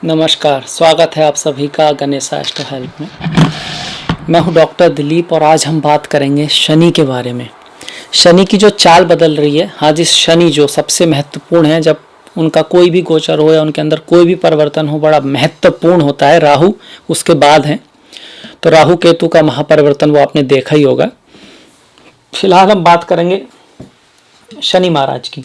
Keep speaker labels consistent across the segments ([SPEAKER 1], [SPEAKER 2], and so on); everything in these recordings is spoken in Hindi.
[SPEAKER 1] नमस्कार, स्वागत है आप सभी का गणेशा एस्ट्रो हेल्प में। मैं हूं डॉक्टर दिलीप और आज हम बात करेंगे शनि के बारे में। शनि की जो चाल बदल रही है, हाँ जी, शनि जो सबसे महत्वपूर्ण है, जब उनका कोई भी गोचर हो या उनके अंदर कोई भी परिवर्तन हो, बड़ा महत्वपूर्ण होता है। राहु उसके बाद है, तो राहु केतु का महापरिवर्तन वो आपने देखा ही होगा। फिलहाल हम बात करेंगे शनि महाराज की।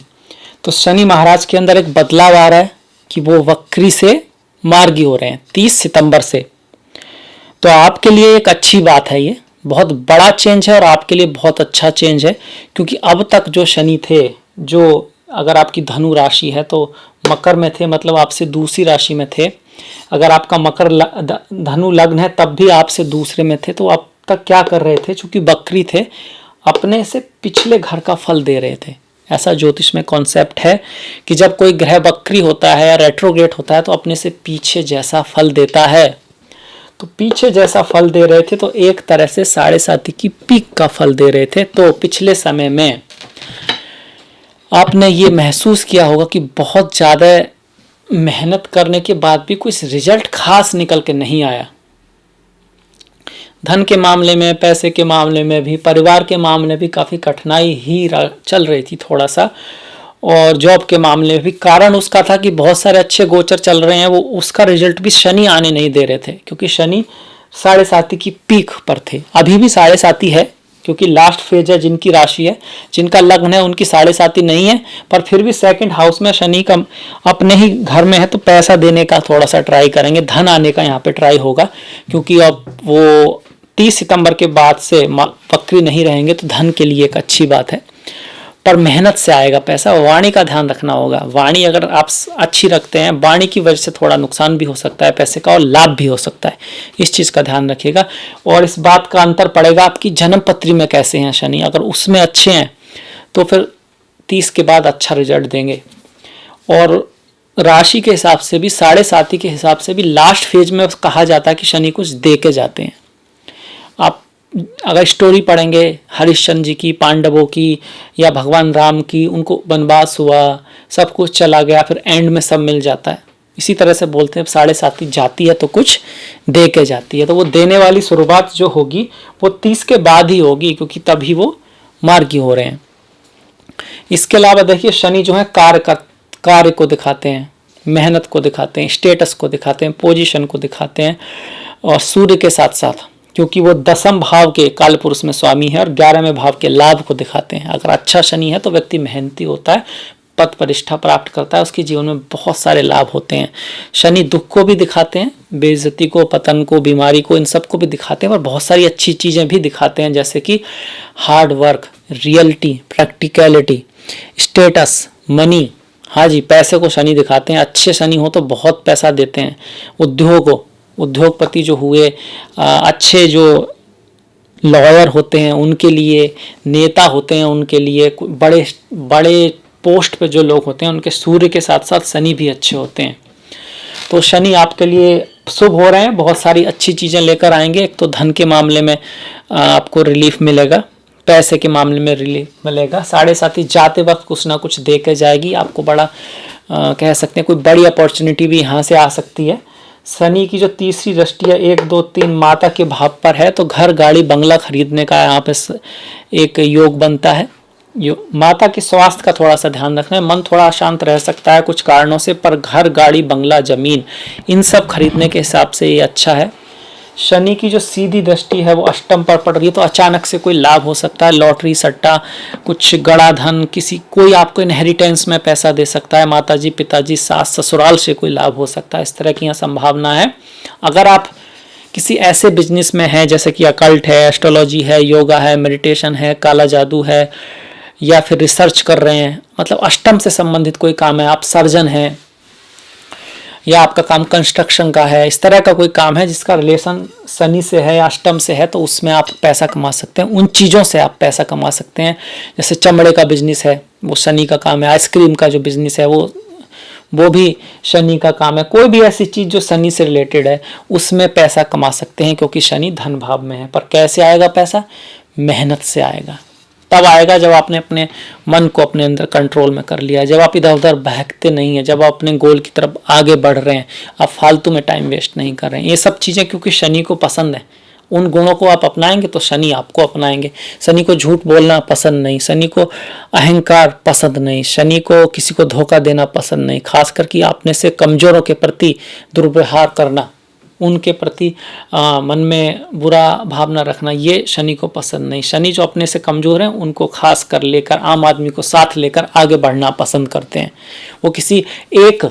[SPEAKER 1] तो शनि महाराज के अंदर एक बदलाव आ रहा है कि वो वक्री से मार्गी हो रहे हैं 30 सितंबर से। तो आपके लिए एक अच्छी बात है, ये बहुत बड़ा चेंज है और आपके लिए बहुत अच्छा चेंज है, क्योंकि अब तक जो शनि थे, जो अगर आपकी धनु राशि है तो मकर में थे, मतलब आपसे दूसरी राशि में थे। अगर आपका मकर धनु लग्न है तब भी आपसे दूसरे में थे। तो अब तक क्या कर रहे थे, चूंकि वक्री थे, अपने से पिछले घर का फल दे रहे थे। ऐसा ज्योतिष में कॉन्सेप्ट है कि जब कोई ग्रह वक्री होता है या रेट्रोग्रेड होता है तो अपने से पीछे जैसा फल देता है। तो पीछे जैसा फल दे रहे थे तो एक तरह से 7.5 की पीक का फल दे रहे थे। तो पिछले समय में आपने ये महसूस किया होगा कि बहुत ज़्यादा मेहनत करने के बाद भी कुछ रिजल्ट खास निकल के नहीं आया। धन के मामले में, पैसे के मामले में भी, परिवार के मामले में भी काफ़ी कठिनाई ही चल रही थी थोड़ा सा। और जॉब के मामले में भी कारण उसका था कि बहुत सारे अच्छे गोचर चल रहे हैं, वो उसका रिजल्ट भी शनि आने नहीं दे रहे थे, क्योंकि शनि 7.5 की पीक पर थे। अभी भी 7.5 है, क्योंकि लास्ट फेज है, जिनकी राशि है, जिनका लग्न है, उनकी 7.5 नहीं है, पर फिर भी सेकंड हाउस में शनि का अपने ही घर में है, तो पैसा देने का थोड़ा सा ट्राई करेंगे, धन आने का यहाँ पे ट्राई होगा। क्योंकि अब वो 30 सितंबर के बाद से वक्री नहीं रहेंगे, तो धन के लिए एक अच्छी बात है, पर मेहनत से आएगा पैसा। वाणी का ध्यान रखना होगा। वाणी अगर आप अच्छी रखते हैं, वाणी की वजह से थोड़ा नुकसान भी हो सकता है पैसे का, और लाभ भी हो सकता है। इस चीज़ का ध्यान रखिएगा। और इस बात का अंतर पड़ेगा आपकी जन्म पत्री में कैसे हैं शनि। अगर उसमें अच्छे हैं तो फिर 30 के बाद अच्छा रिजल्ट देंगे। और राशि के हिसाब से भी, 7.5 के हिसाब से भी लास्ट फेज में कहा जाता है कि शनि कुछ दे के जाते हैं। आप अगर स्टोरी पढ़ेंगे हरिश्चंद्र जी की, पांडवों की, या भगवान राम की, उनको वनवास हुआ, सब कुछ चला गया, फिर एंड में सब मिल जाता है। इसी तरह से बोलते हैं 7.5 जाती है तो कुछ दे के जाती है। तो वो देने वाली शुरुआत जो होगी वो 30 के बाद ही होगी, क्योंकि तभी वो मार्गी हो रहे हैं। इसके अलावा देखिए, शनि जो है कार्य को दिखाते हैं, मेहनत को दिखाते हैं, स्टेटस को दिखाते हैं, पोजीशन को दिखाते हैं। और सूर्य के साथ साथ, क्योंकि वो 10वें भाव के काल पुरुष में स्वामी है, और 11वें भाव के लाभ को दिखाते हैं। अगर अच्छा शनि है तो व्यक्ति मेहनती होता है, पद प्रतिष्ठा प्राप्त करता है, उसके जीवन में बहुत सारे लाभ होते हैं। शनि दुख को भी दिखाते हैं, बेइज्जती को, पतन को, बीमारी को, इन सब को भी दिखाते हैं, और बहुत सारी अच्छी चीज़ें भी दिखाते हैं, जैसे कि hard work, reality, practicality, status, money. हाँ जी, पैसे को शनि दिखाते हैं। अच्छे शनि हो तो बहुत पैसा देते हैं। उद्योगपति जो हुए, अच्छे जो लॉयर होते हैं उनके लिए, नेता होते हैं उनके लिए, बड़े बड़े पोस्ट पे जो लोग होते हैं, उनके सूर्य के साथ साथ शनि भी अच्छे होते हैं। तो शनि आपके लिए शुभ हो रहे हैं, बहुत सारी अच्छी चीज़ें लेकर आएंगे। एक तो धन के मामले में आपको रिलीफ मिलेगा, पैसे के मामले में रिलीफ मिलेगा। 7.5 जाते वक्त कुछ ना कुछ दे के जाएगी आपको। बड़ा कह सकते हैं कोई बड़ी अपॉर्चुनिटी भी यहाँ से आ सकती है। शनि की जो तीसरी दृष्टि है 1, 2, 3 माता के भाव पर है, तो घर, गाड़ी, बंगला खरीदने का यहाँ पे एक योग बनता है। माता के स्वास्थ्य का थोड़ा सा ध्यान रखना है। मन थोड़ा अशांत रह सकता है कुछ कारणों से, पर घर, गाड़ी, बंगला, जमीन, इन सब खरीदने के हिसाब से ये अच्छा है। शनि की जो सीधी दृष्टि है वो अष्टम पर पड़ रही है, तो अचानक से कोई लाभ हो सकता है। लॉटरी, सट्टा, कुछ गड़ा धन, कोई आपको इनहेरिटेंस में पैसा दे सकता है। माताजी, पिताजी, सास, ससुराल से कोई लाभ हो सकता है। इस तरह की यहाँ संभावना है। अगर आप किसी ऐसे बिजनेस में हैं जैसे कि अकल्ट है, एस्ट्रोलॉजी है, योगा है, मेडिटेशन है, काला जादू है, या फिर रिसर्च कर रहे हैं, मतलब अष्टम से संबंधित कोई काम है, आप सर्जन हैं, या आपका काम कंस्ट्रक्शन का है, इस तरह का कोई काम है जिसका रिलेशन शनि से है या अष्टम से है, तो उसमें आप पैसा कमा सकते हैं। उन चीज़ों से आप पैसा कमा सकते हैं। जैसे चमड़े का बिजनेस है, वो शनि का काम है। आइसक्रीम का जो बिजनेस है वो भी शनि का काम है। कोई भी ऐसी चीज़ जो शनि से रिलेटेड है उसमें पैसा कमा सकते हैं, क्योंकि शनि धन भाव में है। पर कैसे आएगा पैसा? मेहनत से आएगा। तब आएगा जब आपने अपने मन को अपने अंदर कंट्रोल में कर लिया है, जब आप इधर उधर बहकते नहीं है, जब आप अपने गोल की तरफ आगे बढ़ रहे हैं, आप फालतू में टाइम वेस्ट नहीं कर रहे हैं। ये सब चीज़ें क्योंकि शनि को पसंद है, उन गुणों को आप अपनाएंगे तो शनि आपको अपनाएंगे। शनि को झूठ बोलना पसंद नहीं, शनि को अहंकार पसंद नहीं, शनि को किसी को धोखा देना पसंद नहीं, खास करके अपने से कमजोरों के प्रति दुर्व्यवहार करना, उनके प्रति मन में बुरा भावना रखना, ये शनि को पसंद नहीं। शनि जो अपने से कमज़ोर हैं उनको खास कर लेकर, आम आदमी को साथ लेकर आगे बढ़ना पसंद करते हैं। वो किसी एक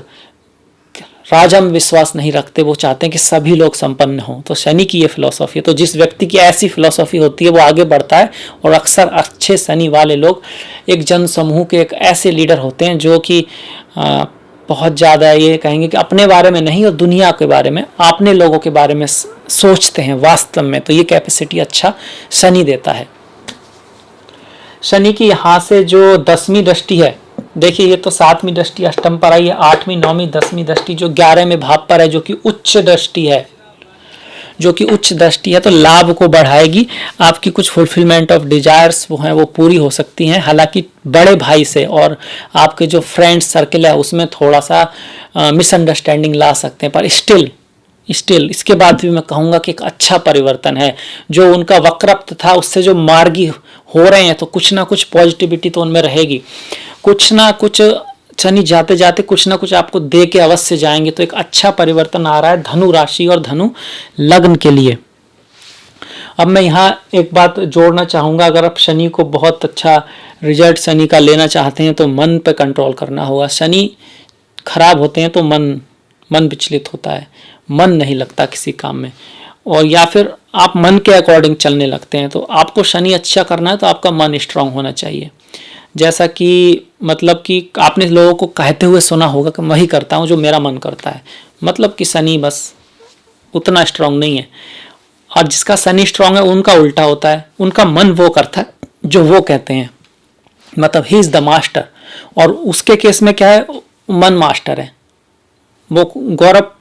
[SPEAKER 1] राजा में विश्वास नहीं रखते, वो चाहते हैं कि सभी लोग संपन्न हों। तो शनि की ये फिलॉसफी है। तो जिस व्यक्ति की ऐसी फिलॉसफी होती है वो आगे बढ़ता है। और अक्सर अच्छे शनि वाले लोग एक जन समूह के एक ऐसे लीडर होते हैं जो कि बहुत ज़्यादा ये कहेंगे कि अपने बारे में नहीं और दुनिया के बारे में, अपने लोगों के बारे में सोचते हैं वास्तव में। तो ये कैपेसिटी अच्छा शनि देता है। शनि की यहाँ से जो 10वीं दृष्टि है, देखिए ये तो 7वीं दृष्टि अष्टम पर आई है, 8वीं 9वीं 10वीं दृष्टि जो 11वें भाव पर है, जो कि उच्च दृष्टि है, जो कि उच्च दृष्टि है, तो लाभ को बढ़ाएगी। आपकी कुछ फुलफिलमेंट ऑफ डिजायर्स वो हैं वो पूरी हो सकती हैं। हालांकि बड़े भाई से और आपके जो फ्रेंड सर्कल है उसमें थोड़ा सा मिसअंडरस्टैंडिंग ला सकते हैं, पर स्टिल इसके बाद भी मैं कहूँगा कि एक अच्छा परिवर्तन है। जो उनका वक्रत्व था उससे जो मार्गी हो रहे हैं, तो कुछ ना कुछ पॉजिटिविटी तो उनमें रहेगी। कुछ ना कुछ शनि जाते जाते कुछ ना कुछ आपको दे के अवश्य जाएंगे। तो एक अच्छा परिवर्तन आ रहा है धनु राशि और धनु लग्न के लिए। अब मैं यहाँ एक बात जोड़ना चाहूँगा, अगर आप शनि को बहुत अच्छा रिजल्ट शनि का लेना चाहते हैं तो मन पे कंट्रोल करना होगा। शनि खराब होते हैं तो मन विचलित होता है, मन नहीं लगता किसी काम में, और या फिर आप मन के अकॉर्डिंग चलने लगते हैं। तो आपको शनि अच्छा करना है तो आपका मन स्ट्रांग होना चाहिए। जैसा कि मतलब कि आपने लोगों को कहते हुए सुना होगा कि मैं वही करता हूँ जो मेरा मन करता है, मतलब कि शनि बस उतना स्ट्रांग नहीं है। और जिसका शनि स्ट्रांग है उनका उल्टा होता है, उनका मन वो करता है जो वो कहते हैं, मतलब ही इज़ द मास्टर। और उसके केस में क्या है, मन मास्टर है। वो गौरव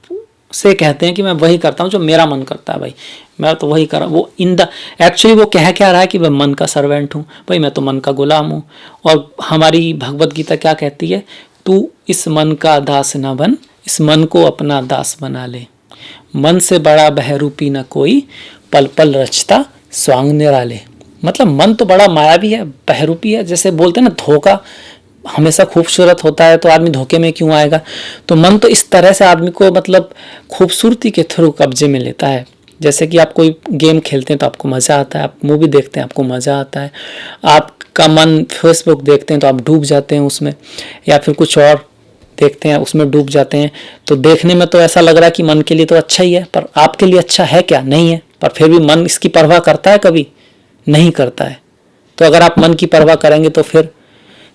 [SPEAKER 1] से कहते हैं कि मैं वही करता हूँ जो मेरा मन करता है, भाई मैं तो वही कर रहा हूँ। वो इन द एक्चुअली वो कह क्या रहा है कि मैं मन का सर्वेंट हूँ, भाई मैं तो मन का गुलाम हूँ। और हमारी भगवत गीता क्या कहती है, तू इस मन का दास न बन, इस मन को अपना दास बना ले। मन से बड़ा बहरूपी न कोई, पल पल रचता स्वांग निराले। मतलब मन तो बड़ा मायावी है, बहरूपी है। जैसे बोलते हैं ना धोखा हमेशा खूबसूरत होता है, तो आदमी धोखे में क्यों आएगा। तो मन तो इस तरह से आदमी को मतलब खूबसूरती के थ्रू कब्जे में लेता है। जैसे कि आप कोई गेम खेलते हैं तो आपको मज़ा आता है, आप मूवी देखते हैं आपको मज़ा आता है, आपका मन फेसबुक देखते हैं तो आप डूब जाते हैं उसमें, या फिर कुछ और देखते हैं उसमें डूब जाते हैं। तो देखने में तो ऐसा लग रहा है कि मन के लिए तो अच्छा ही है, पर आपके लिए अच्छा है क्या, नहीं है। पर फिर भी मन इसकी परवाह करता है, कभी नहीं करता है। तो अगर आप मन की परवाह करेंगे तो फिर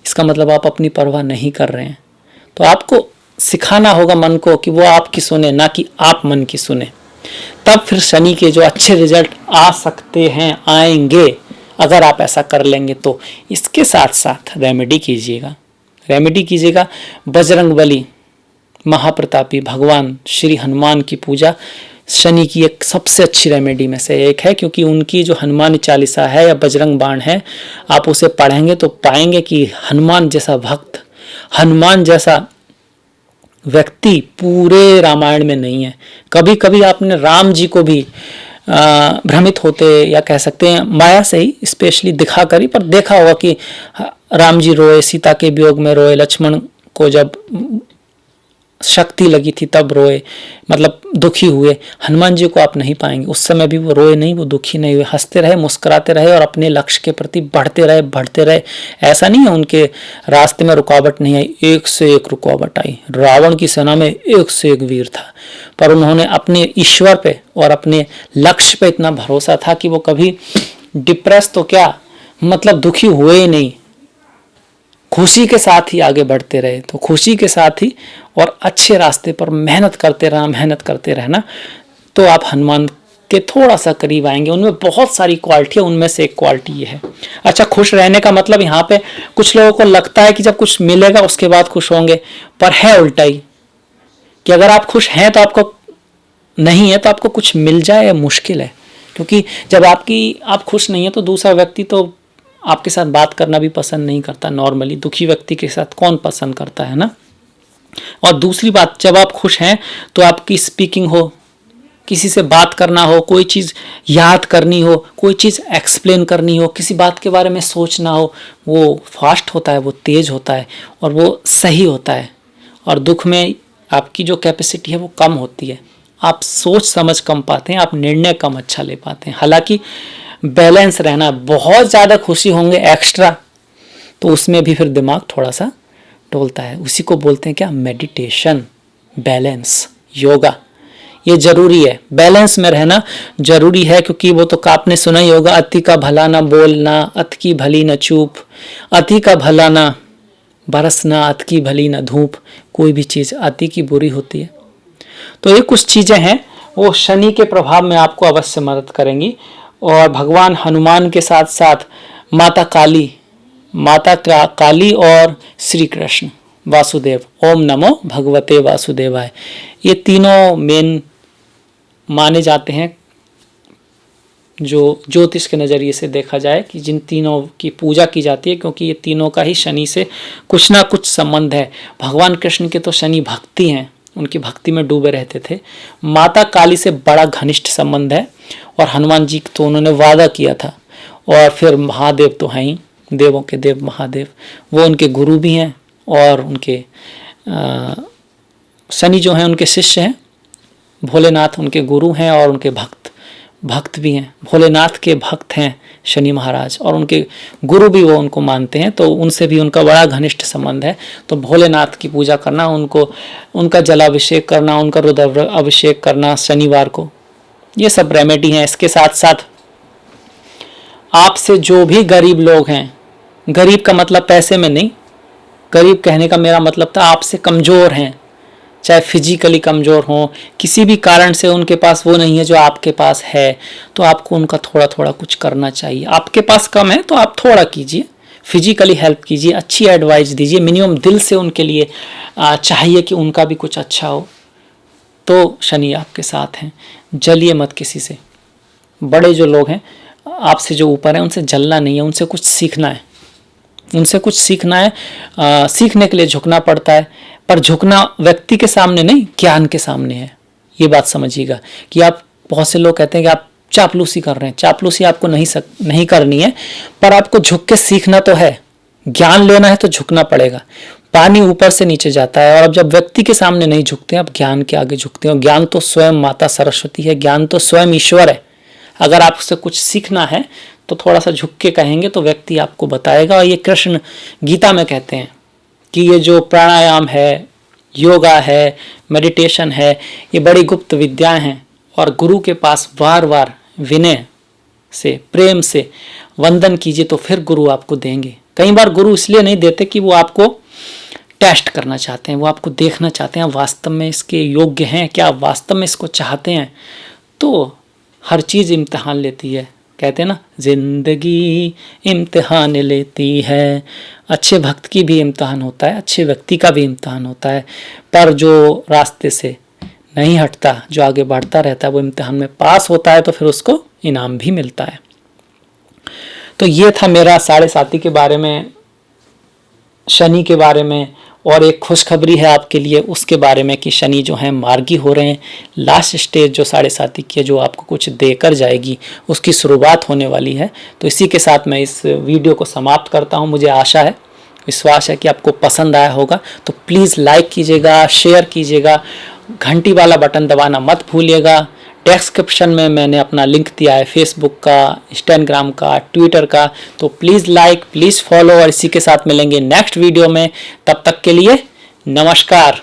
[SPEAKER 1] इसका मतलब आप अपनी परवाह नहीं कर रहे हैं। तो आपको सिखाना होगा मन को कि वो आपकी सुने, ना कि आप मन की सुने। तब फिर शनि के जो अच्छे रिजल्ट आ सकते हैं, आएंगे, अगर आप ऐसा कर लेंगे तो। इसके साथ साथ रेमेडी कीजिएगा बजरंगबली महाप्रतापी भगवान श्री हनुमान की पूजा शनि की एक सबसे अच्छी रेमेडी में से एक है, क्योंकि उनकी जो हनुमान चालीसा है या बजरंग बाण है, आप उसे पढ़ेंगे तो पाएंगे कि हनुमान जैसा भक्त, हनुमान जैसा व्यक्ति पूरे रामायण में नहीं है। कभी कभी आपने राम जी को भी भ्रमित होते या कह सकते हैं माया से ही स्पेशली दिखा कर ही, पर देखा होगा कि राम जी रोए, सीता के वियोग में रोए, लक्ष्मण को जब शक्ति लगी थी तब रोए, मतलब दुखी हुए। हनुमान जी को आप नहीं पाएंगे, उस समय भी वो रोए नहीं, वो दुखी नहीं हुए, हंसते रहे, मुस्कुराते रहे और अपने लक्ष्य के प्रति बढ़ते रहे। ऐसा नहीं है उनके रास्ते में रुकावट नहीं आई, एक से एक रुकावट आई। रावण की सेना में एक से एक वीर था, पर उन्होंने अपने ईश्वर पे और अपने लक्ष्य पे इतना भरोसा था कि वो कभी डिप्रेस तो क्या, मतलब दुखी हुए ही नहीं, खुशी के साथ ही आगे बढ़ते रहे। तो खुशी के साथ ही और अच्छे रास्ते पर मेहनत करते रहना, तो आप हनुमान के थोड़ा सा करीब आएंगे। उनमें बहुत सारी क्वालिटी है, उनमें से एक क्वालिटी ये है। अच्छा, खुश रहने का मतलब यहाँ पे कुछ लोगों को लगता है कि जब कुछ मिलेगा उसके बाद खुश होंगे, पर है उल्टा ही, कि अगर आप खुश हैं तो आपको नहीं है तो आपको कुछ मिल जाए मुश्किल है। क्योंकि जब आप खुश नहीं है तो दूसरा व्यक्ति तो आपके साथ बात करना भी पसंद नहीं करता। नॉर्मली दुखी व्यक्ति के साथ कौन पसंद करता है ना। और दूसरी बात, जब आप खुश हैं तो आपकी स्पीकिंग हो, किसी से बात करना हो, कोई चीज़ याद करनी हो, कोई चीज़ एक्सप्लेन करनी हो, किसी बात के बारे में सोचना हो, वो फास्ट होता है, वो तेज़ होता है और वो सही होता है। और दुख में आपकी जो कैपेसिटी है वो कम होती है, आप सोच समझ कम पाते हैं, आप निर्णय कम अच्छा ले पाते हैं। हालांकि बैलेंस रहना, बहुत ज़्यादा खुशी होंगे एक्स्ट्रा तो उसमें भी फिर दिमाग थोड़ा सा डोलता है। उसी को बोलते हैं क्या, मेडिटेशन, बैलेंस, योगा। ये जरूरी है, बैलेंस में रहना जरूरी है, क्योंकि वो तो आपने सुना ही होगा, अति का भला ना बोलना, अत की भली न चूप, अति का भला ना बरसना, अत की भली न धूप। कोई भी चीज़ अति की बुरी होती है। तो ये कुछ चीज़ें हैं वो शनि के प्रभाव में आपको अवश्य मदद करेंगी। और भगवान हनुमान के साथ साथ माता काली और श्री कृष्ण वासुदेव, ओम नमो भगवते वासुदेवाय, ये तीनों मेन माने जाते हैं जो ज्योतिष के नज़रिए से देखा जाए कि जिन तीनों की पूजा की जाती है, क्योंकि ये तीनों का ही शनि से कुछ ना कुछ संबंध है। भगवान कृष्ण के तो शनि भक्ति हैं, उनकी भक्ति में डूबे रहते थे। माता काली से बड़ा घनिष्ठ संबंध है और हनुमान जी तो उन्होंने वादा किया था। और फिर महादेव तो हैं ही, देवों के देव महादेव, वो उनके गुरु भी हैं और उनके शनि जो हैं उनके शिष्य हैं, भोलेनाथ उनके गुरु हैं और उनके भक्त भी हैं। भोलेनाथ के भक्त हैं शनि महाराज और उनके गुरु भी वो उनको मानते हैं, तो उनसे भी उनका बड़ा घनिष्ठ संबंध है। तो भोलेनाथ की पूजा करना, उनका जलाभिषेक करना, उनका रुद्र अभिषेक करना शनिवार को, ये सब रेमेडी हैं। इसके साथ साथ आपसे जो भी गरीब लोग हैं, गरीब का मतलब पैसे में नहीं, गरीब कहने का मेरा मतलब था आपसे कमज़ोर हैं, चाहे फिजिकली कमज़ोर हों, किसी भी कारण से उनके पास वो नहीं है जो आपके पास है, तो आपको उनका थोड़ा थोड़ा कुछ करना चाहिए। आपके पास कम है तो आप थोड़ा कीजिए, फिजिकली हेल्प कीजिए, अच्छी एडवाइस दीजिए, मिनिमम दिल से उनके लिए चाहिए कि उनका भी कुछ अच्छा हो। तो शनि आपके साथ हैं। जलिए मत किसी से। बड़े जो लोग हैं आपसे जो ऊपर हैं उनसे जलना नहीं है, उनसे कुछ सीखना है, उनसे कुछ सीखना है। सीखने के लिए झुकना पड़ता है, पर झुकना व्यक्ति के सामने नहीं, ज्ञान के सामने है। ये बात समझिएगा कि आप, बहुत से लोग कहते हैं कि आप चापलूसी कर रहे हैं। चापलूसी आपको नहीं करनी है, पर आपको झुक के सीखना तो है। ज्ञान लेना है तो झुकना पड़ेगा। पानी ऊपर से नीचे जाता है और अब जब व्यक्ति के सामने नहीं झुकते, अब ज्ञान के आगे झुकते हैं। ज्ञान तो स्वयं माता सरस्वती है, ज्ञान तो स्वयं ईश्वर है। अगर आपसे कुछ सीखना है तो थोड़ा सा झुक के कहेंगे तो व्यक्ति आपको बताएगा। और ये कृष्ण गीता में कहते हैं कि ये जो प्राणायाम है, योगा है, मेडिटेशन है, ये बड़ी गुप्त विद्याएं हैं और गुरु के पास बार बार विनय से, प्रेम से वंदन कीजिए तो फिर गुरु आपको देंगे। कई बार गुरु इसलिए नहीं देते कि वो आपको टेस्ट करना चाहते हैं, वो आपको देखना चाहते हैं वास्तव में इसके योग्य हैं क्या, आप वास्तव में इसको चाहते हैं। तो हर चीज़ इम्तिहान लेती है, कहते हैं ना, जिंदगी इम्तिहान लेती है। अच्छे भक्त की भी इम्तिहान होता है, अच्छे व्यक्ति का भी इम्तिहान होता है, पर जो रास्ते से नहीं हटता, जो आगे बढ़ता रहता है, वो इम्तिहान में पास होता है तो फिर उसको इनाम भी मिलता है। तो ये था मेरा 7.5 के बारे में, शनि के बारे में। और एक खुशखबरी है आपके लिए उसके बारे में कि शनि जो है मार्गी हो रहे हैं। लास्ट स्टेज जो 7.5 की है, जो आपको कुछ देकर जाएगी, उसकी शुरुआत होने वाली है। तो इसी के साथ मैं इस वीडियो को समाप्त करता हूं। मुझे आशा है, विश्वास है कि आपको पसंद आया होगा। तो प्लीज़ लाइक कीजिएगा, शेयर कीजिएगा, घंटी वाला बटन दबाना मत भूलिएगा। डिस्क्रिप्शन में मैंने अपना लिंक दिया है फेसबुक का, इंस्टाग्राम का, ट्विटर का। तो प्लीज़ लाइक, प्लीज़ फॉलो। और इसी के साथ मिलेंगे नेक्स्ट वीडियो में। तब तक के लिए नमस्कार।